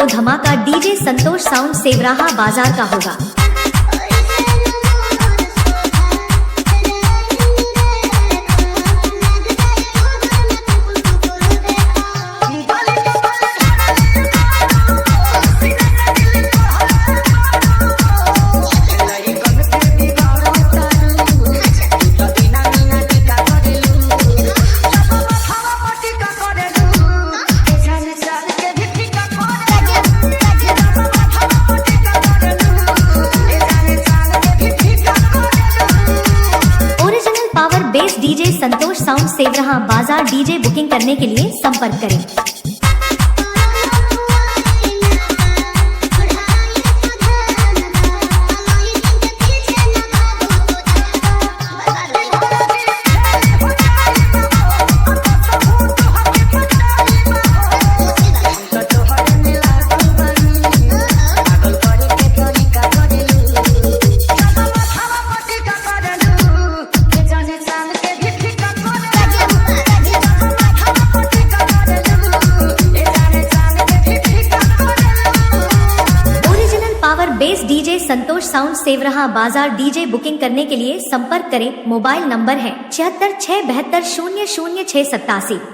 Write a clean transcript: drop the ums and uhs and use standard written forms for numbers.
तो धमाका DJ Santosh sound सेवराहा बाजार का होगा। बेस डीजे संतोष साउंड सेवराहा बाजार डीजे बुकिंग करने के लिए संपर्क करें। बेस डीजे संतोष साउंड सेवराहा बाजार डीजे बुकिंग करने के लिए संपर्क करें। मोबाइल नंबर है 76 672 00 687।